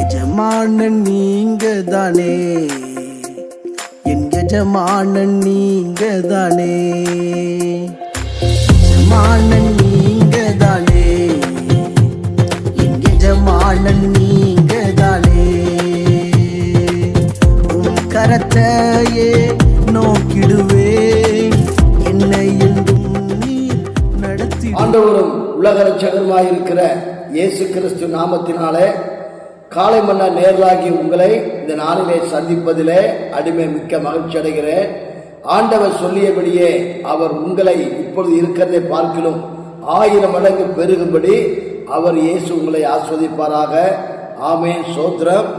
எஜமானன் நீங்க தானே, என் எஜமானன் நீங்க தானே, எஜமானன் நீங்க தானே, என் எஜமானன் நீங்க தானே. உன் கரத்தையே நோக்கிடுவேன், என்னை என்றும் நீ நடத்தி. ஆண்டவரும் உலக ரட்சகருமாய் இருக்கிற இயேசு கிறிஸ்து நாமத்தினாலே காலை மன்னா நேரலாகி உங்களை இந்த நாளிலே சந்திப்பதிலே அடிமை மிக்க மகிழ்ச்சி அடைகிறேன். ஆண்டவர் சொல்லியபடியே அவர் உங்களை இப்பொழுது இருக்கிறதை பார்க்கிலும் 1000 மடங்கு பெருகும்படி அவர் இயேசு உங்களை ஆஸ்வதிப்பாராக. ஆமென், சோத்திரம்.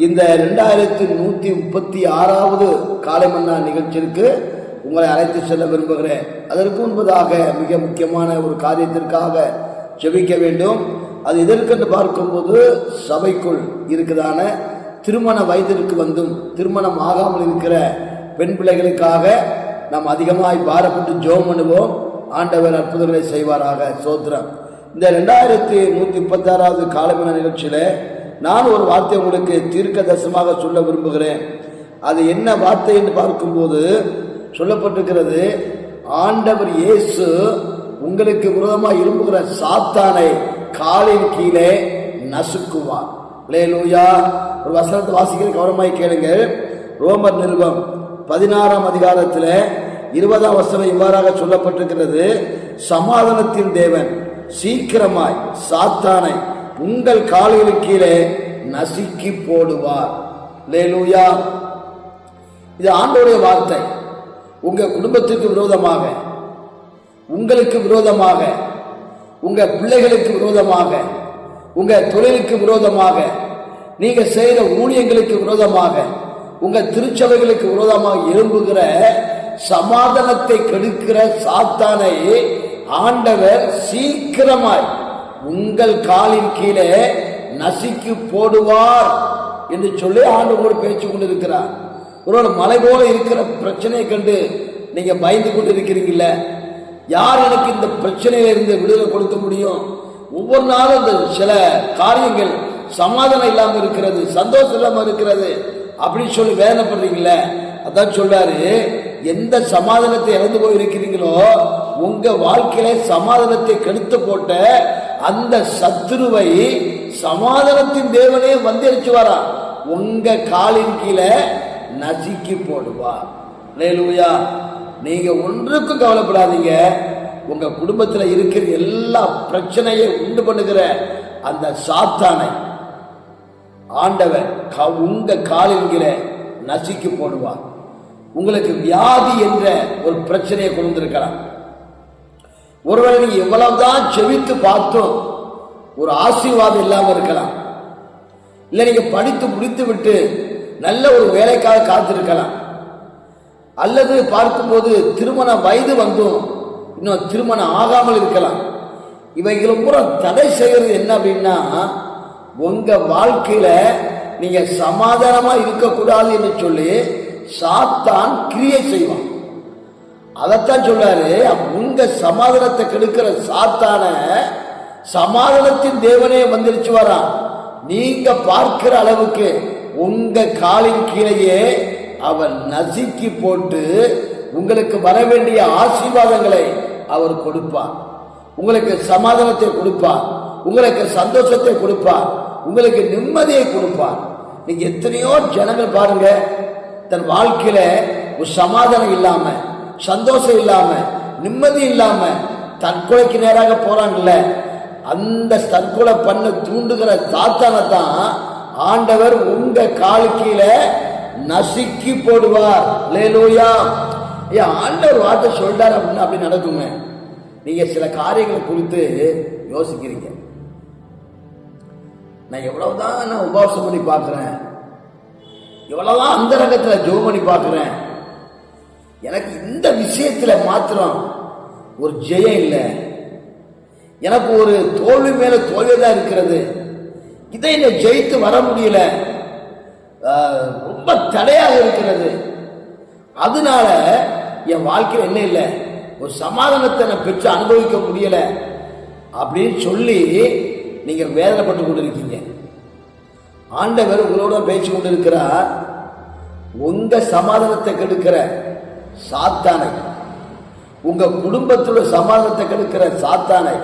இந்த 2136வது காலை மன்னா நிகழ்ச்சிக்கு உங்களை அழைத்து செல்ல விரும்புகிறேன். அதற்கு முன்பதாக மிக முக்கியமான ஒரு காரியத்திற்காக ஜெபிக்க வேண்டும். அது எதற்கென்று பார்க்கும்போது சபைக்குள் இருக்குதான திருமண வயதிற்கு வந்தும் திருமணம் ஆகாமல் இருக்கிற பெண் பிள்ளைகளுக்காக நாம் அதிகமாய் பாரப்பட்டு ஜெபம் பண்ணுவோம். ஆண்டவர் அற்புதங்களை செய்வாராக. சோத்திரம். இந்த 2136வது காலமன நிகழ்ச்சியில நான் ஒரு வார்த்தை உங்களுக்கு தீர்க்க தரிசனமாக சொல்ல விரும்புகிறேன். அது என்ன வார்த்தை என்று பார்க்கும்போது சொல்லப்பட்டிருக்கிறது, ஆண்டவர் இயேசு உங்களுக்கு விரோதமாக இரும்புகிற சாத்தானை காலின் கீழே நசுக்குவார். அல்லேலூயா. ஒரு வசனத்தை வாசிக்கிற கவனமாய் கேளுங்கள். ரோமர் நிருபம் 16ஆம் அதிகாரத்தில் 20ஆம் வசனம் இவ்வாறாக சொல்லப்பட்டிருக்கிறது, சமாதானத்தின் தேவன் சீக்கிரமாய் சாத்தானை உங்கள் கால்களுக்கு கீழே நசுக்கி போடுவார். அல்லேலூயா. இது ஆண்டவருடைய வார்த்தை. உங்க குடும்பத்துக்கு விரோதமாக, உங்களுக்கு விரோதமாக, உங்க பிள்ளைகளுக்கு விரோதமாக, உங்க தொழிலுக்கு விரோதமாக, நீங்க செய்கிற ஊழியங்களுக்கு விரோதமாக, உங்க திருச்சபைகளுக்கு விரோதமாக எழும்புகிற சமாதானத்தை கெடுக்கிற சாத்தானை ஆண்டவர் சீக்கிரமாய் உங்கள் காலின் கீழே நசுக்கி போடுவார் என்று சொல்லி ஆண்டவர் பேச்சு கொண்டிருக்கிறார். ஒரு மலை போல இருக்கிற பிரச்சனையை கண்டு நீங்க பயந்து கொண்டு இருக்கிறீங்கல்ல, யார் எனக்கு இந்த பிரச்சனையில இருந்து விடுதலை கொடுக்க முடியும்? ஒவ்வொரு நாளும் இந்த சில காரியங்கள் சமாதானம் இல்லாம இருக்கிறது, சந்தோஷம் இல்லாம இருக்கிறது அப்படின்னு சொல்லி வேதனைப்படுறீங்கள. அதான் சொல்றாரு, எந்த சமாதானத்தை இழந்து போயிருக்கிறீங்களோ உங்க வாழ்க்கையில சமாதானத்தை கெடுத்து போட்ட அந்த சத்துருவை சமாதானத்தின் தேவனே வந்தெரிச்சு வரா, உங்க காலின் கீழே நசுக்கி போடுவார். அல்லேலூயா. நீங்க ஒன்றுக்கும் கவலைப்படாதீங்க. உங்க குடும்பத்தில் இருக்கிற எல்லா பிரச்சனையை உண்டு பண்ணுகிற அந்த சாத்தானை ஆண்டவர் உங்க காலின் கீழே நசுக்கி போடுவார். உங்களுக்கு வியாதி என்ற ஒரு பிரச்சனையை கொண்டிருக்கலாம். ஒருவேளை நீங்க எவ்வளவுதான் செவித்து பார்த்தோம் ஒரு ஆசீர்வாதம் இல்லாம இருக்கலாம். இல்ல நீங்க படித்து முடித்து விட்டு நல்ல ஒரு வேலைக்காக காத்திருக்கலாம். அல்லது பார்க்கும்போது திருமண வயது வந்தும் இன்னும் திருமணம் ஆகாமல் இருக்கலாம். இவைகளும் பூரா தடை செய்கிறது என்ன அப்படின்னா, உங்க வாழ்க்கையில நீங்க சமாதானமா இருக்கக்கூடாது என்று சொல்லி சாத்தான் கிரியை செய்வான். அதைத்தான் சொல்றாரு, உங்க சமாதானத்தை கெடுக்கிற சாத்தான சமாதானத்தின் தேவனே வந்துருச்சு வரான். நீங்க பார்க்கிற அளவுக்கு உங்க காலின் கீழேயே அவர் நசுக்கி போட்டு உங்களுக்கு வர வேண்டிய ஆசீர்வாதங்களை அவர் கொடுப்பார். உங்களுக்கு சமாதானத்தை கொடுப்பார், உங்களுக்கு சந்தோஷத்தை கொடுப்பார், உங்களுக்கு நிம்மதியை கொடுப்பார். நீங்க எத்தனையோ ஜனங்கள் பாருங்க, தன் வாழ்க்கையில ஒரு சமாதானம் இல்லாம, சந்தோஷம் இல்லாம, நிம்மதி இல்லாம தற்கொலைக்கு நேராக போறாங்கல்ல, அந்த தற்கொலை பண்ண தூண்டுகிற சாத்தானை தான் ஆண்டவர் உங்க காலு கீழே நசுக்கி போடுவார். அல்லேலூயா. ஆண்டவர் வார்த்தை சொல்றாரு அப்படின்னா அப்படி நடக்குமே. நீங்க சில காரியங்களை குறித்து யோசிக்கிறீங்க. நான் எவ்வளவுதான் உபவாசம் பண்ணி பார்க்கிறேன், எவ்வளவுதான் அந்த ரகத்துல ஜெபம் பண்ணி பார்க்கிறேன், எனக்கு இந்த விஷயத்துல மாத்திரம் ஒரு ஜெயம் இல்லை, எனக்கு ஒரு தோல்வி மேல தோல்விதான் இருக்கிறது, இதை என்ன ஜெயித்து வர முடியல, ரொம்ப தடையாக இருக்கிறது, அதனால என் வாழ்க்கையில் என்ன இல்லை, ஒரு சமாதானத்தை நான் பெற்று அனுபவிக்க முடியல அப்படின்னு சொல்லி நீங்க வேதனைப்பட்டு கொண்டிருக்கீங்க. ஆண்டவர் உங்களோட பேச்சு கொண்டு இருக்கிறார். உங்க சமாதானத்தை கெடுக்கிற சாத்தானை, உங்க குடும்பத்தில் சமாதானத்தை கெடுக்கிற சாத்தானை,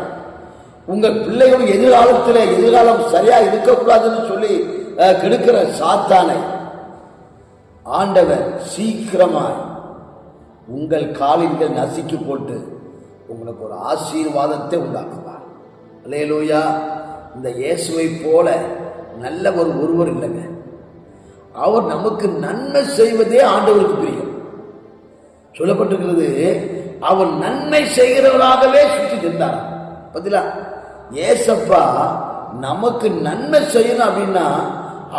உங்க பிள்ளைகளும் எதிர்காலம் சரியா இருக்கக்கூடாதுன்னு சொல்லி கெடுக்கிற சாத்தானை ஆண்டவர் சீக்கிரமாய் உங்கள் காலின்கள் நசுக்கி போட்டு உங்களுக்கு ஒரு ஆசீர்வாதத்தை உண்டாக்குவார். அல்லேலூயா. இந்த இயேசுவை போல நல்ல ஒருவர் இல்லைங்க. அவர் நமக்கு நன்மை செய்வதே ஆண்டவருக்கு பிரியம். சொல்லப்பட்டிருக்கிறது, அவர் நன்மை செய்கிறவராகவே சுற்றி சென்றார். பார்த்தீங்களா, ஏசப்பா நமக்கு நன்மை செய்யணும் அப்படின்னா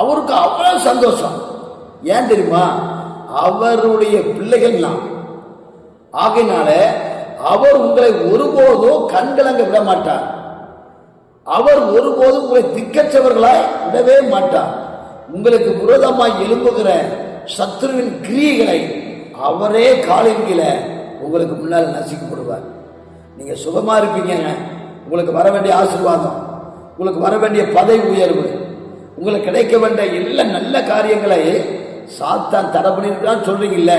அவருக்கு அவ்வளவு சந்தோஷம். ஏன் தெரியுமா? அவருடைய பிள்ளைகள் நாம். ஆகையினால அவர் உங்களை ஒருபோதும் கண்கலங்க விட மாட்டார். அவர் ஒருபோதும் உங்களை திக்கற்றவர்களாய் விடவே மாட்டார். உங்களுக்கு விரோதமாய் எழும்புகிற சத்துருவின் கிரியைகளை அவரே காலின் கீழே உங்களுக்கு முன்னால் நசுக்கப்படுவார். நீங்க சுகமா இருப்பீங்க. உங்களுக்கு வர வேண்டிய ஆசீர்வாதம், உங்களுக்கு வர வேண்டிய பதவி உயர்வு, உங்களுக்கு கிடைக்க வேண்டிய எல்லா நல்ல காரியங்களை சாத்தான் தடை பண்ணிருக்கான்னு சொல்றீங்கல்ல.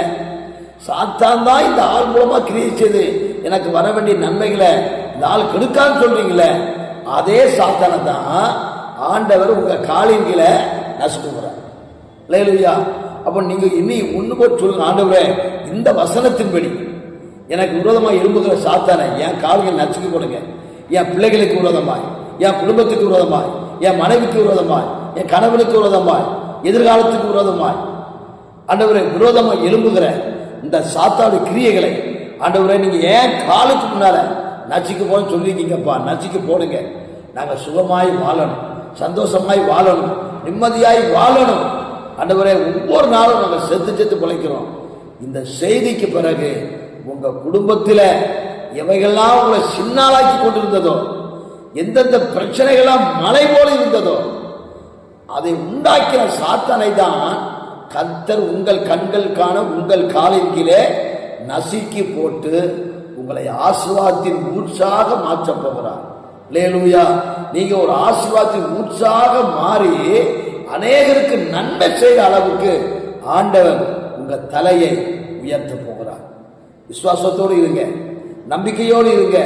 சாத்தான் தான் இந்த ஆள் மூலமா கிரியை செய்து எனக்கு வர வேண்டிய நன்மைகளை இந்த ஆள் கெடுக்கான்னு சொல்றீங்களே, அதே சாத்தானை தான் ஆண்டவர் உங்க காலின் கீழே நசுக்குகிறார். அல்லேலூயா. அப்ப நீங்க இனி ஒண்ணு போய் சொல்லுங்க, ஆண்டவரே இந்த வசனத்தின்படி எனக்கு விரோதமாய் எழும்புகிற சாத்தானை என் கால்கள் நசுக்கி கொடுங்க. என் பிள்ளைகளுக்கு விரோதமாய், என் குடும்பத்துக்கு விரோதமாய், என் மனைவிக்கு விரோதமாய், என் கணவனுக்கு விரோதமாய், எதிர்காலத்துக்கு விரோதமாய் ஆண்டவரே விரோதமாய் எழும்புகிற இந்த சாத்தாடு கிரியைகளை ஆண்டவரே நீங்க ஏன் காலுக்கு முன்னால நச்சுக்கு போன சொல்லிருக்கீங்கப்பா, நச்சுக்கு போடுங்க. நாங்க சுகமாய் வாழணும், சந்தோஷமாய் வாழணும், நிம்மதியாய் வாழணும். ஆண்டவரே ஒவ்வொரு நாளும் நாங்கள் செத்து பிழைக்கிறோம். இந்த செய்திக்கு பிறகு உங்க குடும்பத்தில் எவைகள்லாம் உங்களை சின்னாலாக்கி கொண்டிருந்ததோ, எந்தெந்த பிரச்சனைகள்லாம் மலை போல இருந்ததோ, அதை உண்டாக்கின சாத்தானை தான் கர்த்தர் உங்கள் கண்கள் காண உங்கள் காலின் கீழே நசுக்கி போட்டு உங்களை ஆசீர்வாதத்தின் ஊற்றாக மாற்ற போகிறார். அல்லேலூயா. நீங்க ஒரு ஆசீர்வாதத்தின் ஊற்றாக மாறி அநேகருக்கு நன்மை செய்த அளவுக்கு ஆண்டவர் உங்க தலையை உயர்த்த போகிறார். விசுவாசத்தோடு இருங்க, நம்பிக்கையோடு இருங்க.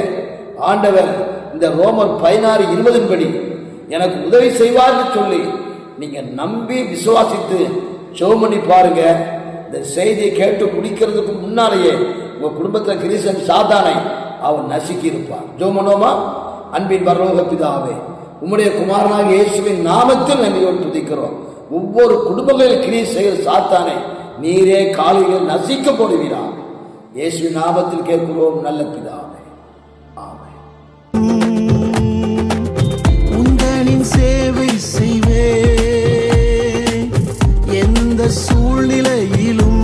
ஆண்டவர் இந்த ரோமர் 16:20 படி எனக்கு உதவி செய்வார்னு சொல்லி நீங்க நம்பி விசுவாசித்து ஜெபம் பண்ணி பாருங்க. இந்த செய்தியை கேட்டு முடிக்கிறதுக்கு முன்னாலேயே உங்க குடும்பத்தில் கிறிஸ்தன் சாத்தானை அவன் நசுக்கி இருப்பான். ஜெபம் பண்ணுவோமா? அன்பின் பரலோக பிதாவே, உம்முடைய குமாரனாக இயேசுவின் நாமத்தில் நன்றியோடு துதிக்கிறோம். ஒவ்வொரு குடும்பங்களில் கிரியை செய்கிற சாத்தானை நீரே காலில் நசிக்க போடுவீரா. இயேசுவின் நாமத்தில் கேட்கிறோம் நல்ல பிதாவே, ஆமென். உந்தனின் சேவை செய்வே எந்த சூழ்நிலையிலும்